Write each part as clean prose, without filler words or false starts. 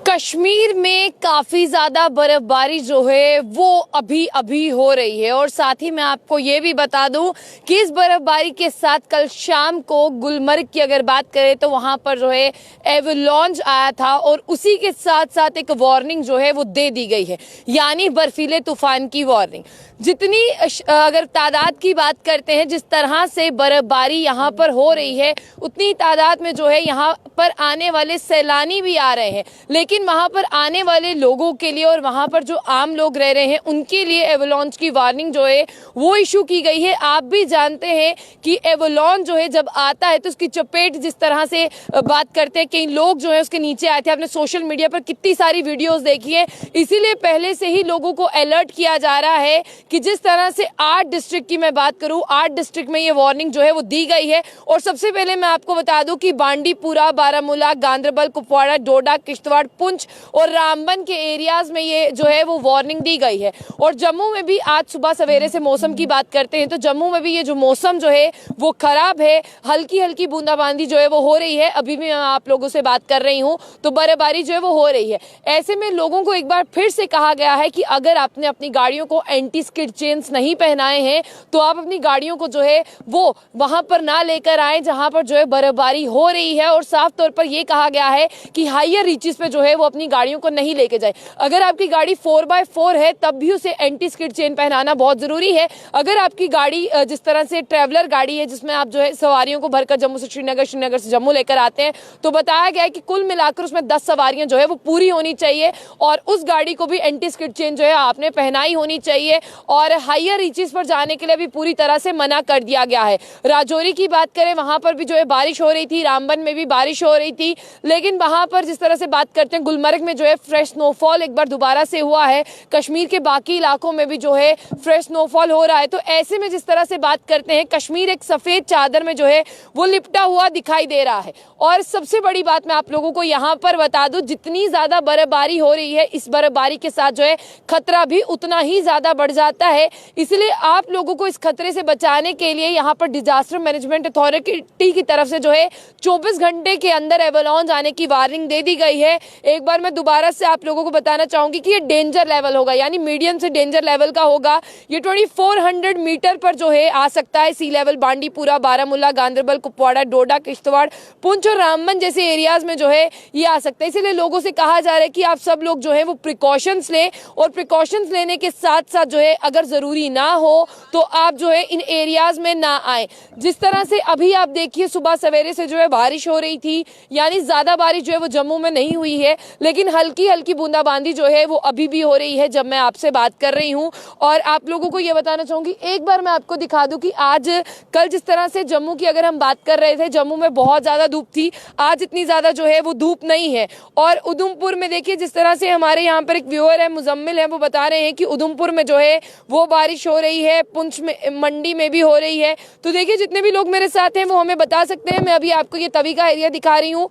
कश्मीर में काफ़ी ज़्यादा बर्फबारी जो है वो अभी अभी हो रही है और साथ ही मैं आपको ये भी बता दूं कि इस बर्फबारी के साथ कल शाम को गुलमर्ग की अगर बात करें तो वहां पर जो है एवलांच आया था और उसी के साथ साथ एक वार्निंग जो है वो दे दी गई है, यानी बर्फीले तूफान की वार्निंग। जितनी अगर तादाद की बात करते हैं, जिस तरह से बर्फबारी यहाँ पर हो रही है उतनी तादाद में जो है यहाँ पर आने वाले सैलानी भी आ रहे हैं, लेकिन वहाँ पर आने वाले लोगों के लिए और वहाँ पर जो आम लोग रह रहे हैं उनके लिए एवलांच की वार्निंग जो है वो इशू की गई है। आप भी जानते हैं कि एवलांच जो है जब आता है तो उसकी चपेट जिस तरह से बात करते हैं, कई लोग जो है उसके नीचे आए थे। आपने सोशल मीडिया पर कितनी सारी वीडियोस देखी है, इसीलिए पहले से ही लोगों को अलर्ट किया जा रहा है कि जिस तरह से 8 डिस्ट्रिक्ट की मैं बात करूं, 8 डिस्ट्रिक्ट में ये वार्निंग जो है वो दी गई है। और सबसे पहले मैं आपको बता दूं कि बांडीपुरा, बारामूला, गांदरबल, कुपवाड़ा, डोडा, किश्तवाड़, पुंछ और रामबन के एरियाज में ये जो है वो वार्निंग दी गई है। और जम्मू में भी आज सुबह सवेरे से मौसम की बात करते हैं तो जम्मू में भी ये जो मौसम जो है वो खराब है, हल्की हल्की बूंदाबांदी जो है वो हो रही है। अभी भी मैं आप लोगों से बात कर रही हूँ तो बर्फबारी जो है वो हो रही है। ऐसे में लोगों को एक बार फिर से कहा गया है कि अगर आपने अपनी गाड़ियों को एंटी स्किड चेन्स नहीं पहनाए हैं तो आप अपनी गाड़ियों को जो है वो वहां पर ना लेकर आए जहां पर जो है बर्फबारी हो रही है। और साफ तौर पर यह कहा गया है कि हायर रीचेस पे जो है वो अपनी गाड़ियों को नहीं लेके जाए। अगर आपकी गाड़ी 4x4 है तब भी उसे एंटी स्किड चेन पहनाना बहुत जरूरी है। अगर आपकी गाड़ी जिस तरह से ट्रैवलर गाड़ी है जिसमें आप जो है सवारियों को भरकर जम्मू से श्रीनगर, श्रीनगर से जम्मू लेकर आते हैं, तो बताया गया है कि कुल मिलाकर उसमें 10 सवारियां जो है वो पूरी होनी चाहिए और उस गाड़ी को भी एंटी स्किड चेन जो है आपने पहनाई होनी चाहिए। और हायर रीचेस पर जाने के लिए भी पूरी तरह से मना कर दिया गया है। राजौरी की बात करें, वहां पर भी जो है बारिश हो रही थी, रामबन में भी बारिश हो रही थी, लेकिन वहां पर जिस तरह से बात करते हैं गुलमर्ग में जो है फ्रेश स्नोफॉल एक बार दोबारा से हुआ है। कश्मीर के बाकी इलाकों में भी जो है फ्रेश स्नोफॉल हो रहा है। तो ऐसे में जिस तरह से बात करते हैं कश्मीर एक सफेद चादर में जो है वो लिपटा हुआ दिखाई दे रहा है। और सबसे बड़ी बात मैं आप लोगों को यहाँ पर बता दूं, जितनी ज्यादा बर्फबारी हो रही है इस बर्फबारी के साथ जो है खतरा भी उतना ही ज्यादा बढ़ जाता है। इसलिए आप लोगों को इस खतरे से बचाने के लिए यहाँ पर डिजास्टर मैनेजमेंट अथॉरिटी की तरफ से जो है 24 घंटे के अंदर एवलांच आने की वार्निंग दे दी गई है। एक बार मैं दोबारा से आप लोगों को बताना चाहूंगी कि ये डेंजर लेवल होगा, यानी मीडियम से डेंजर लेवल का होगा। ये 2400 मीटर पर जो है आ सकता है सी लेवल। बांडीपुरा, बारामूला, गांदरबल, कुपवाड़ा, डोडा, किश्तवाड़, पुंछ और रामबन जैसे एरियाज में जो है ये आ सकता है। इसलिए लोगों से कहा जा रहा है कि आप सब लोग जो है वो प्रिकॉशंस लें और प्रिकॉशंस लेने के साथ साथ जो है अगर जरूरी ना हो तो आप जो है इन एरियाज में ना आए। जिस तरह से अभी आप देखिए सुबह सवेरे से जो है बारिश हो रही थी, यानी ज्यादा बारिश जो है वो जम्मू में नहीं हुई है, लेकिन हल्की हल्की बूंदाबांदी जो है वो अभी भी हो रही है जब मैं आपसे बात कर रही हूँ। और आप लोगों को ये बताना चाहूंगी, एक बार मैं आपको दिखा दूं कि आज कल जिस तरह से जम्मू की अगर हम बात कर रहे थे, जम्मू में बहुत ज्यादा धूप थी, आज इतनी ज्यादा जो है वो धूप नहीं है। और उधमपुर में देखिए जिस तरह से हमारे यहाँ पर एक व्यूअर है मुजम्मिल है, वो बता रहे हैं कि उधमपुर में जो है वो बारिश हो रही है, पुंछ में, मंडी में भी हो रही है। तो देखिए जितने भी लोग मेरे साथ हैं वो हमें बता सकते हैं। मैं अभी आपको ये तवी का एरिया दिखा रही हूँ,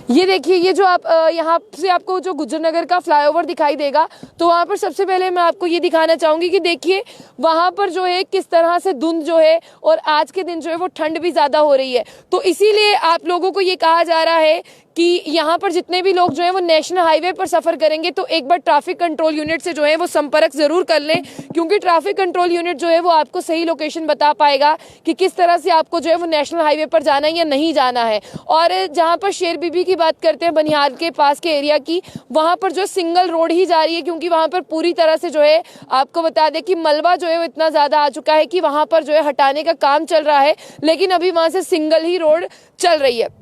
ये देखिए ये जो आप यहाँ से आपको जो गुजरनगर का फ्लाईओवर दिखाई देगा, तो वहाँ पर सबसे पहले मैं आपको ये दिखाना चाहूंगी कि देखिए वहाँ पर जो है किस तरह से धुंध जो है और आज के दिन जो है वो ठंड भी ज्यादा हो रही है। तो इसीलिए आप लोगों को ये कहा जा रहा है कि यहाँ पर जितने भी लोग जो है वो नेशनल हाईवे पर सफर करेंगे तो एक बार ट्रैफिक कंट्रोल यूनिट से जो है वो संपर्क जरूर कर लें, क्योंकि ट्रैफिक कंट्रोल यूनिट जो है वो आपको सही लोकेशन बता पाएगा कि किस तरह से आपको जो है वो नेशनल हाईवे पर जाना है या नहीं जाना है। और जहाँ पर शेर बीबी की बात करते हैं बनिहाल के पास के एरिया की, वहाँ पर जो सिंगल रोड ही जा रही है, क्योंकि वहाँ पर पूरी तरह से जो है आपको बता दें कि मलबा जो है वो इतना ज्यादा आ चुका है कि वहाँ पर जो है हटाने का काम चल रहा है, लेकिन अभी वहाँ से सिंगल ही रोड चल रही है।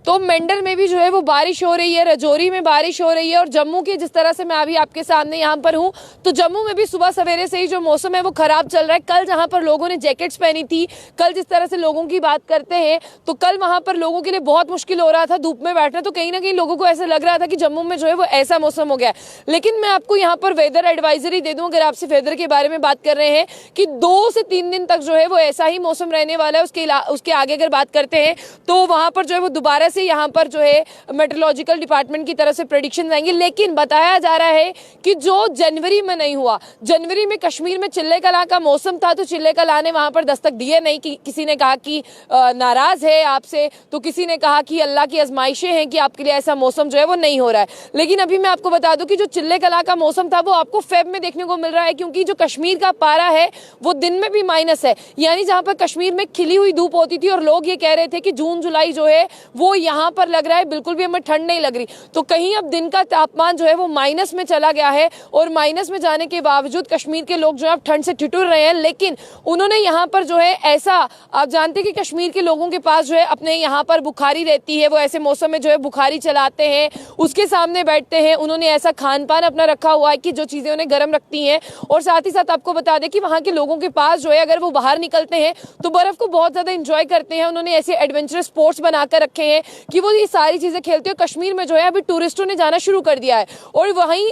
तो मेंढर में भी जो है वो बारिश हो रही है, राजौरी में बारिश हो रही है। और जम्मू के जिस तरह से मैं अभी आपके सामने यहाँ पर हूँ तो जम्मू में भी सुबह सवेरे से ही जो मौसम है वो खराब चल रहा है। कल जहाँ पर लोगों ने जैकेट्स पहनी थी, कल जिस तरह से लोगों की बात करते हैं तो कल वहाँ पर लोगों के लिए बहुत मुश्किल हो रहा था धूप में बैठना। तो कहीं ना कहीं लोगों को ऐसा लग रहा था कि जम्मू में जो है वो ऐसा मौसम हो गया। लेकिन मैं आपको यहाँ पर वेदर एडवाइजरी दे दूँ, अगर आपसे वेदर के बारे में बात कर रहे हैं कि 2 से 3 दिन तक जो है वो ऐसा ही मौसम रहने वाला है। उसके आगे अगर बात करते हैं तो वहाँ पर जो है वो दोबारा से यहाँ पर जो है मेट्रोलॉजिकल डिपार्टमेंट की तरफ से प्रेडिक्शन आएंगे। लेकिन बताया जा रहा है कि जो जनवरी में नहीं हुआ, जनवरी में कश्मीर में चिल्ले कलां का मौसम था, तो चिल्ले कलां ने वहां पर दस्तक दिए नहीं। कि किसी ने कहा कि नाराज है आपसे, तो किसी ने कहा कि अल्लाह की आजमाइशें हैं कि आपके लिए ऐसा मौसम जो है वो नहीं हो रहा है। लेकिन अभी मैं आपको बता दूं कि जो चिल्ले कलां का मौसम था वो आपको फेब में देखने को मिल रहा है, क्योंकि जो कश्मीर का पारा है वो दिन में भी माइनस है। यानी जहां पर कश्मीर में खिली हुई धूप होती थी और लोग ये कह रहे थे कि जून जुलाई जो है वो यहाँ पर लग रहा है, बिल्कुल भी हमें ठंड नहीं लग रही, तो कहीं अब दिन का तापमान जो है वो माइनस में चला गया है। और माइनस में जाने के बावजूद कश्मीर के लोग जो है अब ठंड से ठिठुर रहे हैं। लेकिन उन्होंने यहाँ पर जो है ऐसा, आप जानते हैं कि कश्मीर के लोगों के पास जो है अपने यहाँ पर बुखारी रहती है, वो ऐसे मौसम में जो है बुखारी चलाते हैं, उसके सामने बैठते हैं। उन्होंने ऐसा खान पान अपना रखा हुआ है कि जो चीजें उन्हें गर्म रखती हैं। और साथ ही साथ आपको बता दें कि वहाँ के लोगों के पास जो है अगर वो बाहर निकलते हैं तो बर्फ को बहुत ज्यादा इंजॉय करते हैं। उन्होंने ऐसे एडवेंचरस स्पोर्ट्स बनाकर रखे हैं कि वो ये सारी चीजें खेलते हैं। कश्मीर में जो है अभी टूरिस्टों ने जाना शुरू कर दिया है और वहीं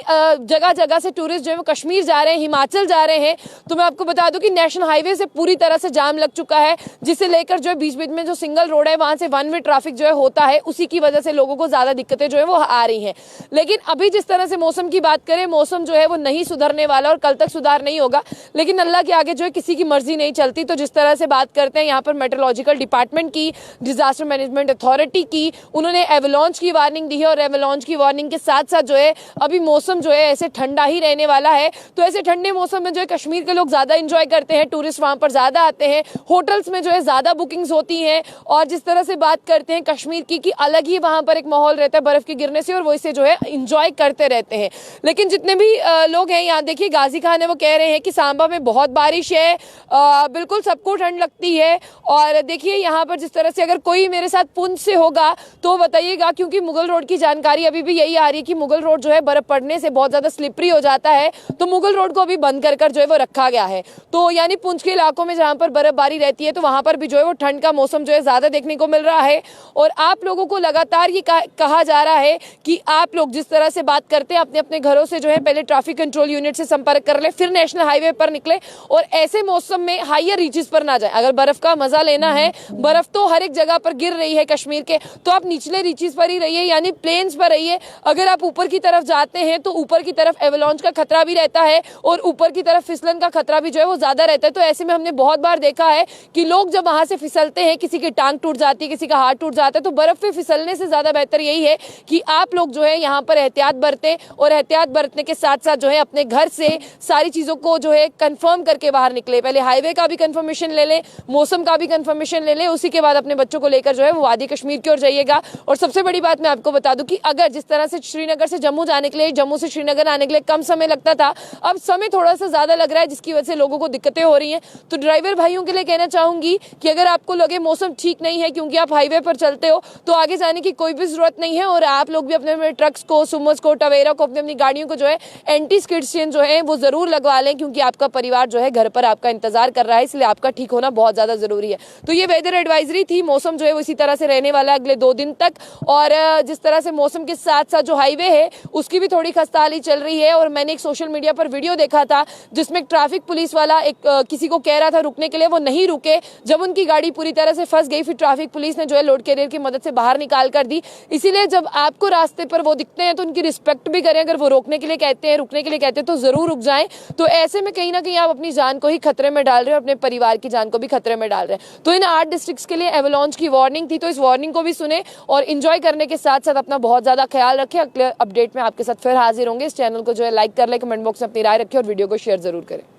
जगह जगह से टूरिस्ट जो है वो कश्मीर जा रहे हैं, हिमाचल जा रहे हैं। तो मैं आपको बता दूं कि नेशनल हाईवे से पूरी तरह से जाम लग चुका है, जिसे लेकर जो है बीच बीच में जो सिंगल रोड है वहां से वन वे ट्रैफिक जो है होता है, उसी की वजह से लोगों को ज्यादा दिक्कतें जो है वो आ रही हैं। लेकिन अभी जिस तरह से मौसम की बात करें, मौसम जो है वो नहीं सुधरने वाला और कल तक सुधार नहीं होगा। लेकिन अल्लाह के आगे जो है किसी की मर्जी नहीं चलती। तो जिस तरह से बात करते हैं यहाँ पर मेट्रोलॉजिकल डिपार्टमेंट की, डिजास्टर मैनेजमेंट अथॉरिटी की, उन्होंने एवलांच की वार्निंग दी है और एवलांच की वार्निंग के साथ साथ जो है अभी मौसम जो है ऐसे ठंडा ही रहने वाला है। तो ऐसे ठंडे मौसम में जो है कश्मीर के लोग ज्यादा इंजॉय करते हैं, टूरिस्ट वहां पर ज्यादा आते हैं, होटल्स में जो है ज्यादा बुकिंग्स होती हैं। और जिस तरह से बात करते हैं कश्मीर की कि अलग ही वहां पर एक माहौल रहता है बर्फ के गिरने से, और वो इसे जो है इंजॉय करते रहते हैं। लेकिन जितने भी लोग हैं यहाँ देखिए, गाजी खान है वो कह रहे हैं कि सांबा में बहुत बारिश है, बिल्कुल सबको ठंड लगती है। और देखिए यहाँ पर जिस तरह से अगर कोई मेरे साथ पुंछ से होगा तो बताइएगा, क्योंकि मुगल रोड की जानकारी अभी भी यही आ रही है कि मुगल रोड जो है बर्फ पड़ने से बहुत ज्यादा स्लिपरी हो जाता है, तो मुगल रोड को अभी बंद कर जो है वो रखा गया है। तो यानी पुंछ के इलाकों में जहां पर बर्फबारी रहती है तो वहां पर भी जो है वो ठंड का मौसम जो है ज्यादा देखने को मिल रहा है। और आप लोगों को लगातार ये कहा जा रहा है कि आप लोग जिस तरह से बात करते हैं अपने अपने घरों से जो है पहले ट्रैफिक कंट्रोल यूनिट से संपर्क कर ले, फिर नेशनल हाईवे पर निकले और ऐसे मौसम में हायर रीचेस पर ना जाए। अगर बर्फ का मजा लेना है, बर्फ तो हर एक जगह पर गिर रही है कश्मीर के, तो आप निचले रीचेस पर ही रहिए, यानी प्लेन्स पर रहिए। अगर आप ऊपर की तरफ जाते हैं तो ऊपर की तरफ एवलांच का खतरा भी रहता है और ऊपर की तरफ फिसलन का खतरा भी जो है वो ज्यादा रहता है। तो ऐसे में हमने बहुत बार देखा है कि लोग जब वहां से फिसलते हैं, किसी की टांग टूट जाती है, किसी का हाथ टूट जाता है, तो बर्फ पे फिसलने से ज्यादा बेहतर यही है कि आप लोग जो है यहाँ पर एहतियात बरतें और एहतियात बरतने के साथ साथ जो है अपने घर से सारी चीजों को जो है कंफर्म करके बाहर निकले। पहले हाईवे का भी कंफर्मेशन ले लें, मौसम का भी कंफर्मेशन ले लें, उसी के बाद अपने बच्चों को लेकर जो है वो वादी कश्मीर की ओर जाइएगा। और सबसे बड़ी बात मैं आपको बता दूं कि अगर जिस तरह से श्रीनगर से जम्मू जाने के लिए, जम्मू से श्रीनगर आने के लिए कम समय लगता था, अब समय थोड़ा सा ज्यादा लग रहा है, जिसकी वजह से लोगों को दिक्कतें हो रही हैं। तो ड्राइवर भाइयों के लिए कहना चाहूंगी कि अगर आपको लगे मौसम ठीक नहीं है क्योंकि आप हाईवे पर चलते हो, तो आगे जाने की कोई भी जरूरत नहीं है। और आप लोग भी अपने ट्रक्स को, सुमोस को, टवेरा को, अपनी गाड़ियों को जो है एंटी स्किड चेन जो है वो जरूर लगवा लें, क्योंकि आपका परिवार जो है घर पर आपका इंतजार कर रहा है, इसलिए आपका ठीक होना बहुत ज्यादा जरूरी है। तो ये वेदर एडवाइजरी थी। मौसम जो है वो इसी तरह से रहने वाला है अगले 2 दिन तक। और जिस तरह से मौसम के साथ साथ जो हाईवे है उसकी भी थोड़ी खस्ताहाली चल रही है। और मैंने एक सोशल मीडिया पर वीडियो देखा था जिसमें ट्रैफिक पुलिस वाला एक किसी को कह रहा था रुकने के लिए, वो नहीं रुके। जब उनकी गाड़ी पूरी तरह से फंस गई, फिर ट्रैफिक पुलिस ने जो है लोड कैरियर की मदद से बाहर निकाल कर दी। इसीलिए जब आपको रास्ते पर वो दिखते हैं तो उनकी रिस्पेक्ट भी करें। अगर वो रोकने के लिए कहते हैं, रुकने के लिए कहते हैं, तो जरूर रुक जाएं। तो ऐसे में कहीं ना कहीं आप अपनी जान को ही खतरे में डाल रहे हो, अपने परिवार की जान को भी खतरे में डाल रहे हैं। तो इन 8 डिस्ट्रिक्ट्स के लिए एवलांच की वार्निंग थी, तो इस वार्निंग को भी सुने और एंजॉय करने के साथ साथ अपना बहुत ज्यादा ख्याल रखें। अगले अपडेट में आपके साथ फिर हाजिर होंगे। इस चैनल को जो है लाइक कर ले, कमेंट बॉक्स में अपनी राय रखें और वीडियो को शेयर जरूर करें।